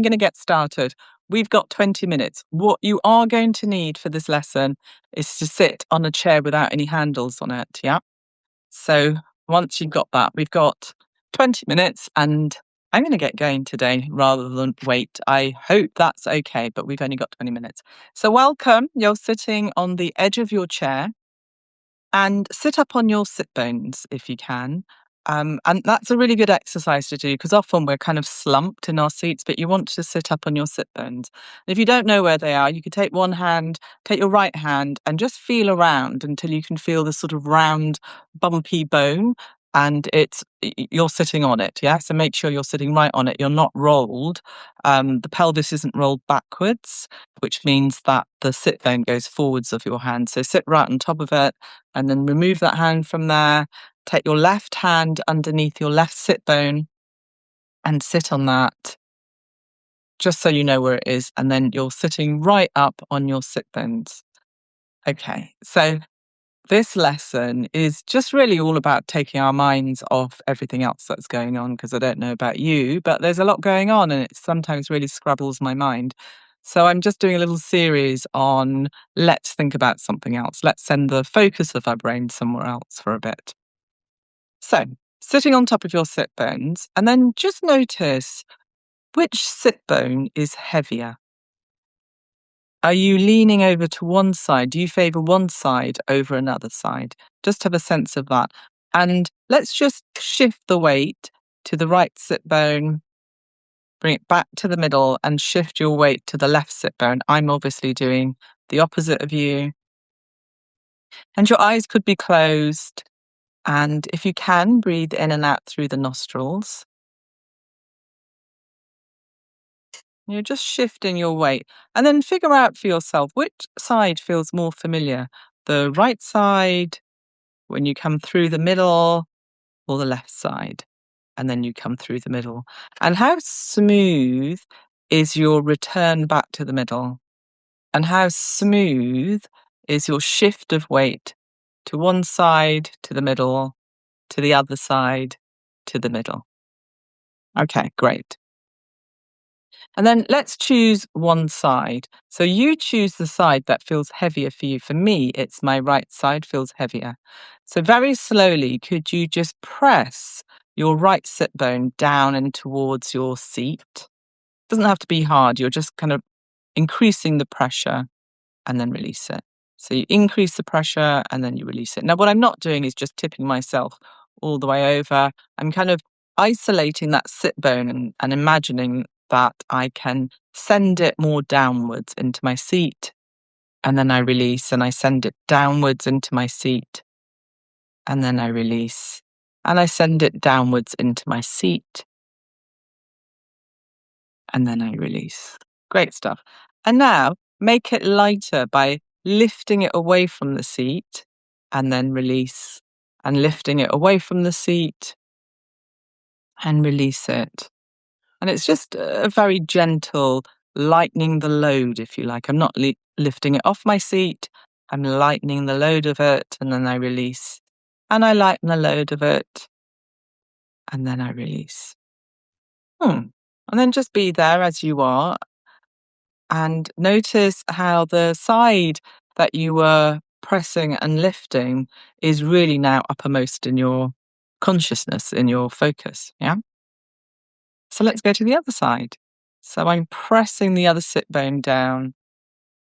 going to get started. We've got 20 minutes. What you are going to need for this lesson is to sit on a chair without any handles on it, yeah? So once you've got that, we've got 20 minutes and I'm going to get going today rather than wait. I hope that's okay, but we've only got 20 minutes. So welcome. You're sitting on the edge of your chair and sit up on your sit bones if you can. And that's a really good exercise to do because often we're kind of slumped in our seats, but you want to sit up on your sit bones. And if you don't know where they are, you could take one hand, take your right hand and just feel around until you can feel the sort of round, bumpy bone and you're sitting on it. Yeah. So make sure you're sitting right on it. You're not rolled. The pelvis isn't rolled backwards, which means that the sit bone goes forwards of your hand. So sit right on top of it and then remove that hand from there. Take your left hand underneath your left sit bone and sit on that, just so you know where it is. And then you're sitting right up on your sit bones. Okay, so this lesson is just really all about taking our minds off everything else that's going on, because I don't know about you, but there's a lot going on and it sometimes really scrabbles my mind. So I'm just doing a little series on let's think about something else. Let's send the focus of our brain somewhere else for a bit. So, sitting on top of your sit bones, and then just notice which sit bone is heavier. Are you leaning over to one side? Do you favour one side over another side? Just have a sense of that. And let's just shift the weight to the right sit bone, bring it back to the middle, and shift your weight to the left sit bone. I'm obviously doing the opposite of you. And your eyes could be closed. And if you can, breathe in and out through the nostrils. You're just shifting your weight and then figure out for yourself which side feels more familiar. The right side when you come through the middle or the left side and then you come through the middle. And how smooth is your return back to the middle? And how smooth is your shift of weight to one side, to the middle, to the other side, to the middle? Okay, great. And then let's choose one side. So you choose the side that feels heavier for you. For me, it's my right side feels heavier. So very slowly, could you just press your right sit bone down and towards your seat? Doesn't have to be hard. You're just kind of increasing the pressure and then release it. So you increase the pressure and then you release it. Now, what I'm not doing is just tipping myself all the way over. I'm kind of isolating that sit bone and imagining that I can send it more downwards into my seat. And then I release and I send it downwards into my seat. And then I release and I send it downwards into my seat. And then I release. Great stuff. And now make it lighter by lifting it away from the seat and then release, and lifting it away from the seat and release it. And it's just a very gentle lightening the load, if you like. I'm not lifting it off my seat. I'm lightening the load of it and then I release. And I lighten the load of it and then I release. And then just be there as you are. And notice how the side that you were pressing and lifting is really now uppermost in your consciousness, in your focus. Yeah. So let's go to the other side. So I'm pressing the other sit bone down.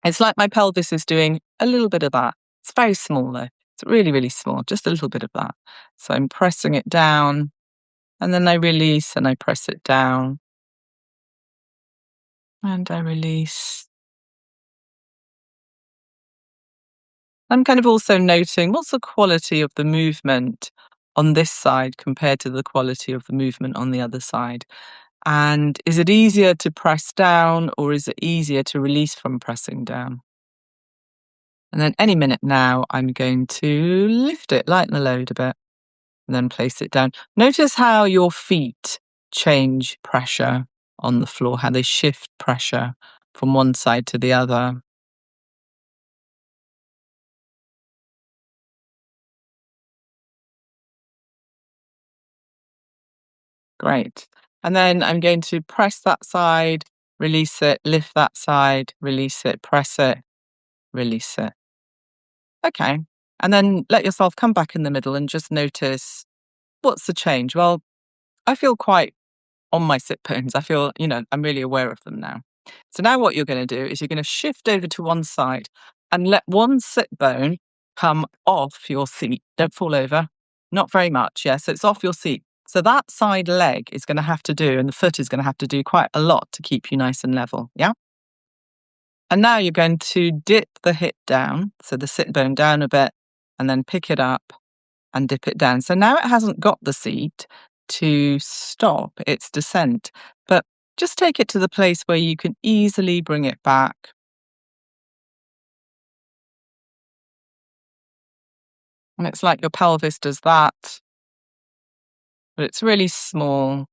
It's like my pelvis is doing a little bit of that. It's very small though. It's really, really small, just a little bit of that. So I'm pressing it down and then I release and I press it down and I release. I'm kind of also noting what's the quality of the movement on this side compared to the quality of the movement on the other side. And is it easier to press down or is it easier to release from pressing down? And then any minute now, I'm going to lift it, lighten the load a bit, and then place it down. Notice how your feet change pressure on the floor, how they shift pressure from one side to the other. Great. And then I'm going to press that side release it, lift that side, release it, press it, release it. Okay. And then let yourself come back in the middle and just notice, what's the change? Well, I feel quite on my sit bones. I feel, I'm really aware of them now. So now what you're going to do is you're going to shift over to one side and let one sit bone come off your seat. Don't fall over. Not very much. Yes, it's off your seat. So that side leg is going to have to do, and the foot is going to have to do quite a lot to keep you nice and level. Yeah. And now you're going to dip the hip down, so the sit bone down a bit, and then pick it up and dip it down. So now it hasn't got the seat to stop its descent, but just take it to the place where you can easily bring it back. And it's like your pelvis does that, but it's really small.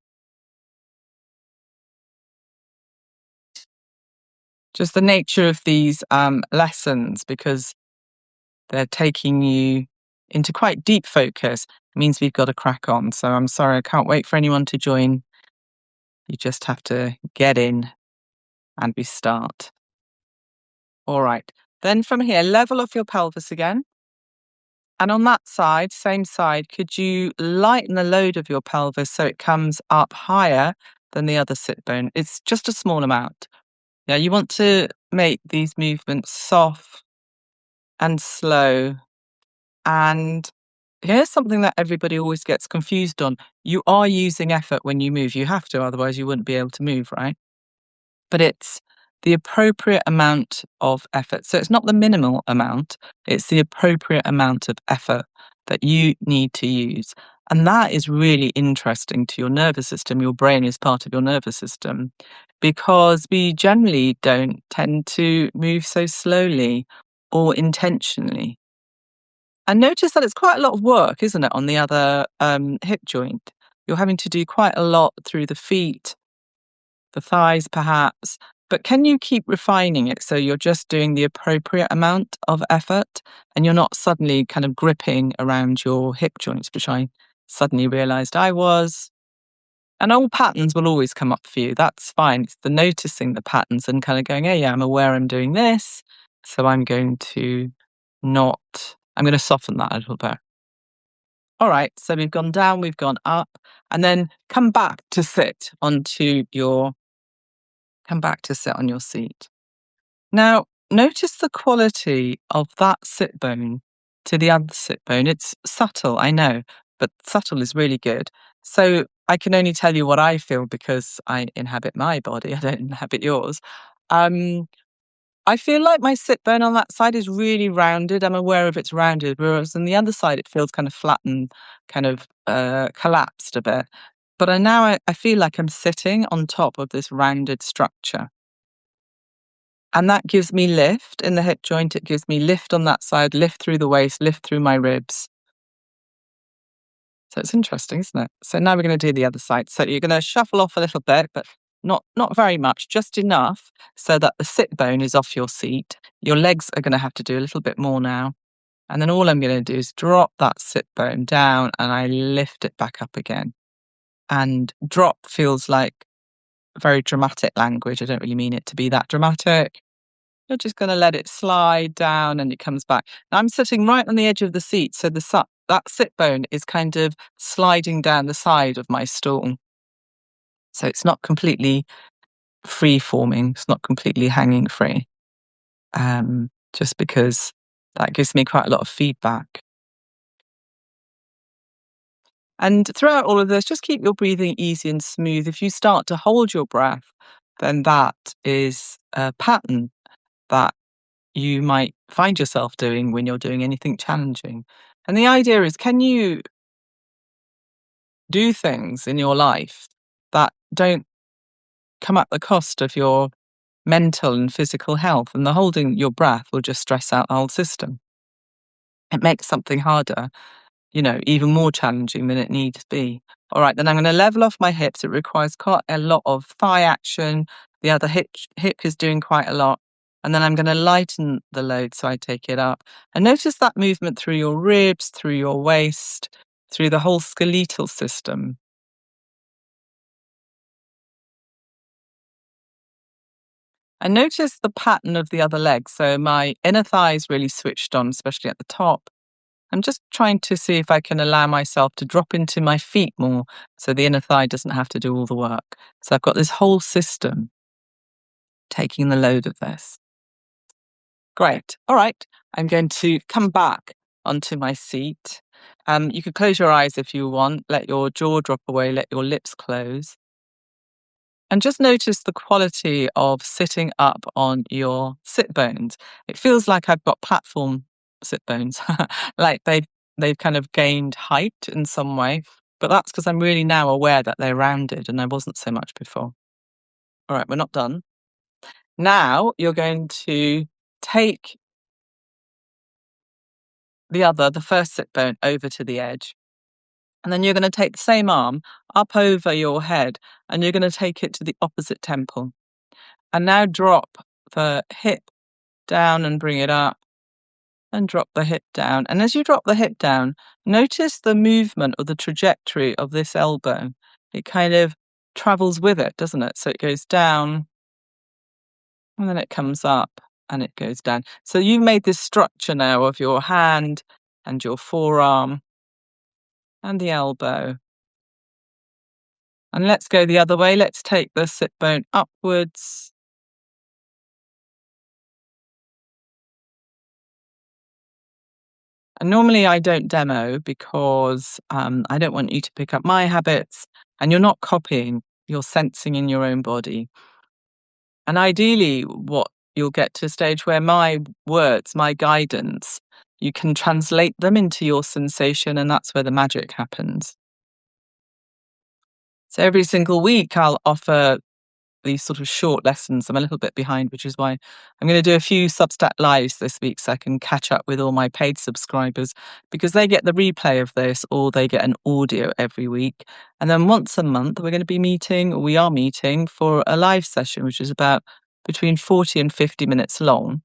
Just the nature of these lessons, because they're taking you into quite deep focus, means we've got to crack on. So I'm sorry, I can't wait for anyone to join. You just have to get in and we start. All right. Then from here, level off your pelvis again. And on that side, same side, could you lighten the load of your pelvis so it comes up higher than the other sit bone? It's just a small amount. Yeah, you want to make these movements soft and slow. And here's something that everybody always gets confused on. You are using effort when you move. You have to, otherwise you wouldn't be able to move, right? But it's the appropriate amount of effort. So it's not the minimal amount, it's the appropriate amount of effort that you need to use. And that is really interesting to your nervous system. Your brain is part of your nervous system because we generally don't tend to move so slowly or intentionally. And notice that it's quite a lot of work, isn't it, on the other hip joint? You're having to do quite a lot through the feet, the thighs perhaps, but can you keep refining it so you're just doing the appropriate amount of effort and you're not suddenly kind of gripping around your hip joints, which I suddenly realized I was. And old patterns will always come up for you. That's fine. It's the noticing the patterns and kind of going, hey, yeah, I'm aware I'm doing this. So I'm going to soften that a little bit. All right. So we've gone down, we've gone up, and then come back to sit on your seat. Now, notice the quality of that sit bone to the other sit bone. It's subtle, I know, but subtle is really good. So I can only tell you what I feel because I inhabit my body. I don't inhabit yours. Um, I feel like my sit bone on that side is really rounded. I'm aware of it's rounded, whereas on the other side it feels kind of flattened, kind of collapsed a bit. But I feel like I'm sitting on top of this rounded structure. And that gives me lift in the hip joint. It gives me lift on that side, lift through the waist, lift through my ribs. So it's interesting, isn't it? So now we're going to do the other side. So you're going to shuffle off a little bit, but not very much, just enough so that the sit bone is off your seat. Your legs are going to have to do a little bit more now. And then all I'm going to do is drop that sit bone down and I lift it back up again. And drop feels like very dramatic language. I don't really mean it to be that dramatic. You're just going to let it slide down and it comes back. Now, I'm sitting right on the edge of the seat, so that sit bone is kind of sliding down the side of my stool. So it's not completely free forming, it's not completely hanging free, just because that gives me quite a lot of feedback. And throughout all of this, just keep your breathing easy and smooth. If you start to hold your breath, then that is a pattern that you might find yourself doing when you're doing anything challenging. And the idea is, can you do things in your life that don't come at the cost of your mental and physical health? And the holding your breath will just stress out the whole system. It makes something harder, even more challenging than it needs to be. All right, then I'm going to level off my hips. It requires quite a lot of thigh action. The other hip is doing quite a lot. And then I'm going to lighten the load so I take it up. And notice that movement through your ribs, through your waist, through the whole skeletal system. And notice the pattern of the other leg. So my inner thigh is really switched on, especially at the top. I'm just trying to see if I can allow myself to drop into my feet more so the inner thigh doesn't have to do all the work. So I've got this whole system taking the load of this. Great. All right. I'm going to come back onto my seat. You could close your eyes if you want, let your jaw drop away, let your lips close. And just notice the quality of sitting up on your sit bones. It feels like I've got platform sit bones, like they've kind of gained height in some way. But that's because I'm really now aware that they're rounded and I wasn't so much before. All right, we're not done. Now you're going to take the first sit bone over to the edge. And then you're going to take the same arm up over your head and you're going to take it to the opposite temple. And now drop the hip down and bring it up and drop the hip down. And as you drop the hip down, notice the movement or the trajectory of this elbow. It kind of travels with it, doesn't it? So it goes down and then it comes up and it goes down. So you've made this structure now of your hand and your forearm and the elbow. And let's go the other way. Let's take the sit bone upwards. And normally I don't demo because I don't want you to pick up my habits and you're not copying, you're sensing in your own body. And ideally, what you'll get to a stage where my words, my guidance, you can translate them into your sensation and that's where the magic happens. So every single week I'll offer these sort of short lessons. I'm a little bit behind, which is why I'm going to do a few Substack lives this week so I can catch up with all my paid subscribers because they get the replay of this or they get an audio every week. And then once a month, we are meeting for a live session, which is about between 40 and 50 minutes long.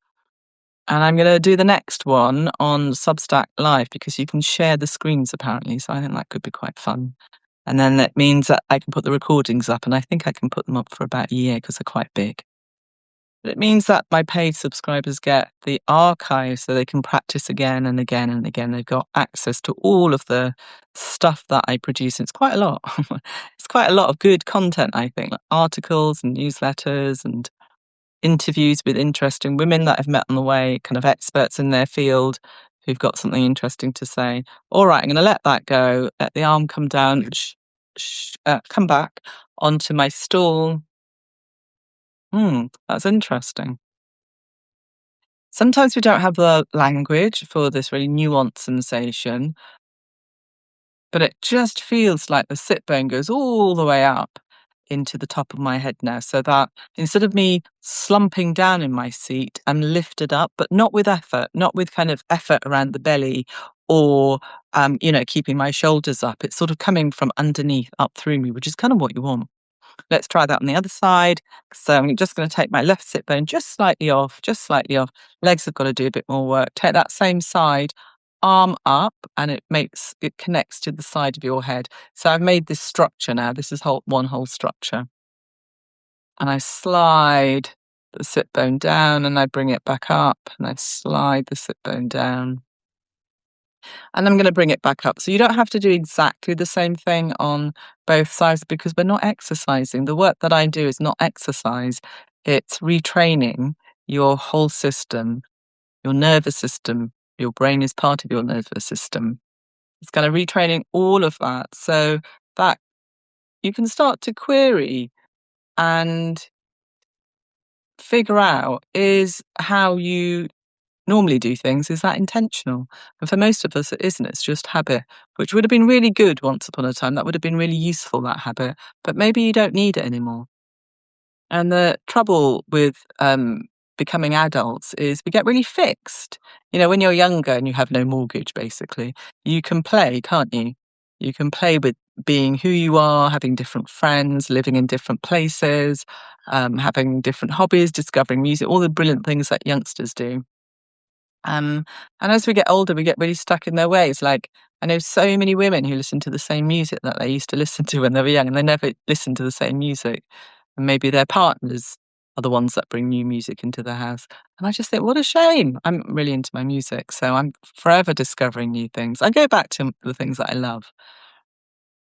And I'm going to do the next one on Substack Live because you can share the screens apparently. So I think that could be quite fun. And then that means that I can put the recordings up, and I think I can put them up for about a year because they're quite big. But it means that my paid subscribers get the archive so they can practice again and again and again. They've got access to all of the stuff that I produce. And it's quite a lot. It's quite a lot of good content, I think, like articles and newsletters and interviews with interesting women that I've met on the way, kind of experts in their field who've got something interesting to say. All right, I'm going to let that go. Let the arm come down, come back onto my stool. That's interesting. Sometimes we don't have the language for this really nuanced sensation, but it just feels like the sit bone goes all the way up into the top of my head now, so that instead of me slumping down in my seat, I'm lifted up, but not with effort, not with kind of effort around the belly or, keeping my shoulders up. It's sort of coming from underneath up through me, which is kind of what you want. Let's try that on the other side. So I'm just going to take my left sit bone just slightly off, just slightly off. Legs have got to do a bit more work. Take that same side, arm up, and it connects to the side of your head. So I've made this structure now. This is one whole structure. And I slide the sit bone down and I bring it back up and I slide the sit bone down. And I'm going to bring it back up. So you don't have to do exactly the same thing on both sides because we're not exercising. The work that I do is not exercise. It's retraining your whole system, your nervous system. Your brain is part of your nervous system. It's kind of retraining all of that so that you can start to query and figure out is how you normally do things, is that intentional? And for most of us, it isn't. It's just habit, which would have been really good once upon a time. That would have been really useful, that habit. But maybe you don't need it anymore. And the trouble with becoming adults is we get really fixed. When you're younger and you have no mortgage, basically, you can play, can't you? You can play with being who you are, having different friends, living in different places, having different hobbies, discovering music, all the brilliant things that youngsters do. And as we get older, we get really stuck in their ways. Like, I know so many women who listen to the same music that they used to listen to when they were young, and they never listen to the same music. And maybe their partners are the ones that bring new music into the house. And I just think, what a shame. I'm really into my music, so I'm forever discovering new things. I go back to the things that I love,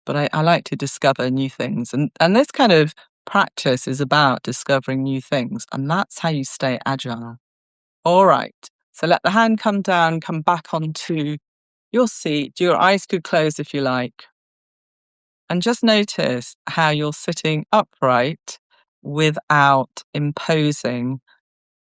but I like to discover new things. And this kind of practice is about discovering new things, and that's how you stay agile. All right. So let the hand come down, come back onto your seat. Your eyes could close if you like. And just notice how you're sitting upright without imposing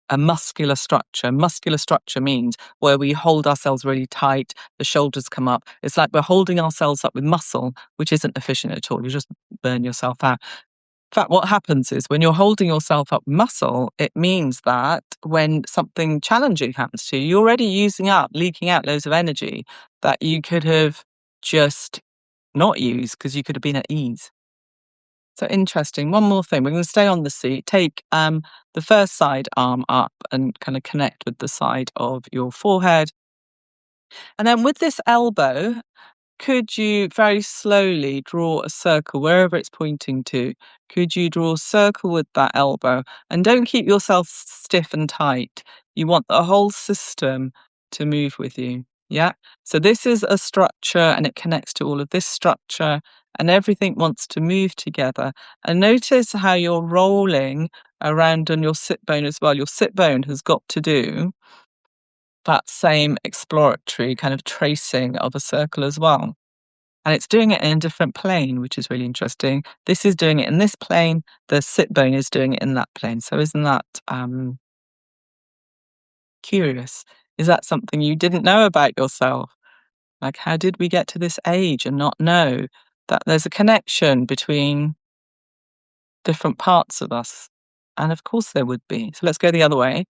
a muscular structure. Muscular structure means where we hold ourselves really tight, the shoulders come up. It's like we're holding ourselves up with muscle, which isn't efficient at all. You just burn yourself out. In fact, what happens is when you're holding yourself up muscle, it means that when something challenging happens to you, you're already leaking out loads of energy that you could have just not used because you could have been at ease. So interesting. One more thing. We're going to stay on the seat. Take the first side arm up and kind of connect with the side of your forehead. And then with this elbow, could you very slowly draw a circle wherever it's pointing to? Could you draw a circle with that elbow? And don't keep yourself stiff and tight. You want the whole system to move with you. Yeah. So this is a structure and it connects to all of this structure and everything wants to move together. And notice how you're rolling around on your sit bone as well. Your sit bone has got to do that same exploratory kind of tracing of a circle as well. And it's doing it in a different plane, which is really interesting. This is doing it in this plane. The sit bone is doing it in that plane. So isn't that curious? Is that something you didn't know about yourself? Like, how did we get to this age and not know that there's a connection between different parts of us? And of course there would be. So let's go the other way.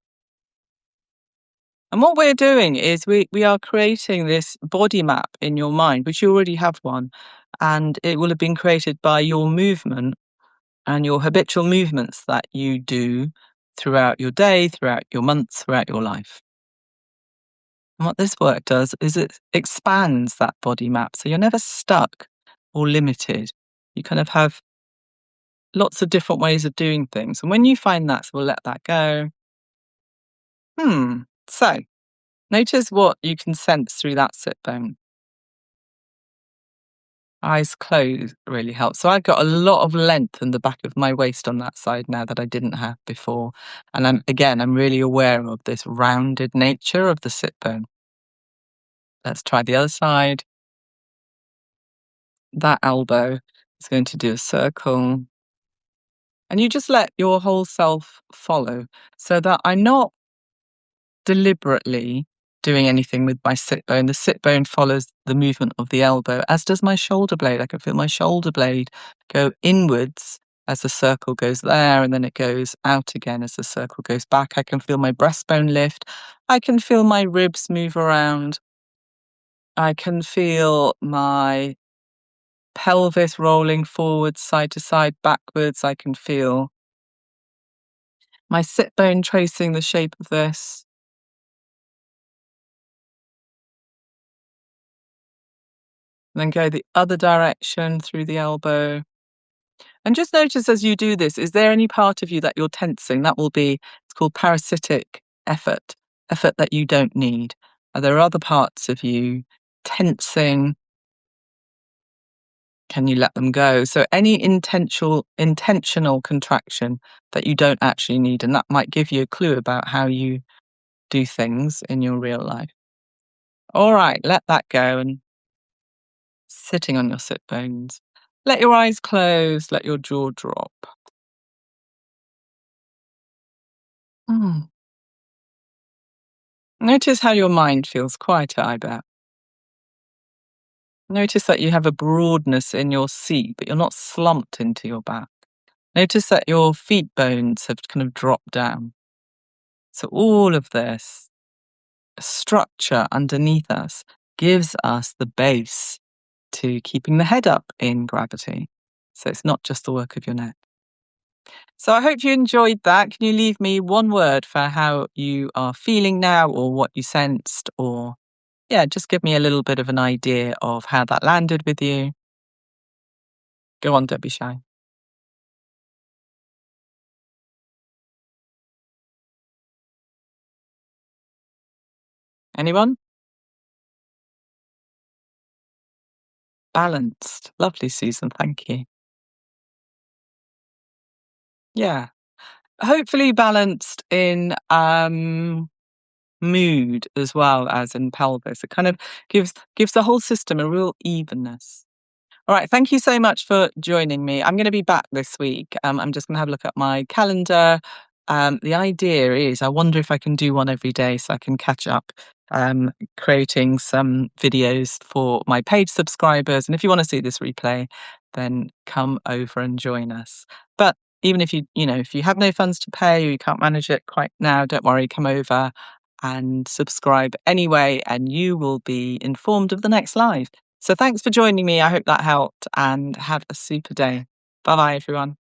And what we're doing is we are creating this body map in your mind, which you already have one, and it will have been created by your movement and your habitual movements that you do throughout your day, throughout your months, throughout your life. And what this work does is it expands that body map. So you're never stuck or limited. You kind of have lots of different ways of doing things. And when you find that, so we'll let that go. So notice what you can sense through that sit bone. Eyes closed really helps. So I've got a lot of length in the back of my waist on that side now that I didn't have before. And I'm really aware of this rounded nature of the sit bone. Let's try the other side. That elbow is going to do a circle. And you just let your whole self follow so that I'm not deliberately doing anything with my sit bone. The sit bone follows the movement of the elbow, as does my shoulder blade. I can feel my shoulder blade go inwards as the circle goes there, and then it goes out again as the circle goes back. I can feel my breastbone lift. I can feel my ribs move around. I can feel my pelvis rolling forwards, side to side, backwards. I can feel my sit bone tracing the shape of this. And then go the other direction through the elbow. And just notice as you do this, is there any part of you that you're tensing? That will be, it's called parasitic effort that you don't need. Are there other parts of you tensing? Can you let them go? So any intentional contraction that you don't actually need, and that might give you a clue about how you do things in your real life. All right, let that go and sitting on your sit bones. Let your eyes close, let your jaw drop. Mm. Notice how your mind feels quieter, I bet. Notice that you have a broadness in your seat, but you're not slumped into your back. Notice that your feet bones have kind of dropped down. So all of this structure underneath us gives us the base to keeping the head up in gravity. So it's not just the work of your neck. So I hope you enjoyed that. Can you leave me one word for how you are feeling now or what you sensed, or yeah, just give me a little bit of an idea of how that landed with you. Go on, don't be shy. Anyone? Balanced. Lovely, Susan. Thank you. Yeah. Hopefully balanced in mood as well as in pelvis. It kind of gives the whole system a real evenness. All right, thank you so much for joining me. I'm going to be back this week. I'm just going to have a look at my calendar. The idea is I wonder if I can do one every day so I can catch up, creating some videos for my paid subscribers. And if you want to see this replay, then come over and join us. But even if if you have no funds to pay or you can't manage it quite now, don't worry, come over and subscribe anyway, and you will be informed of the next live. So thanks for joining me. I hope that helped and have a super day. Bye bye, everyone.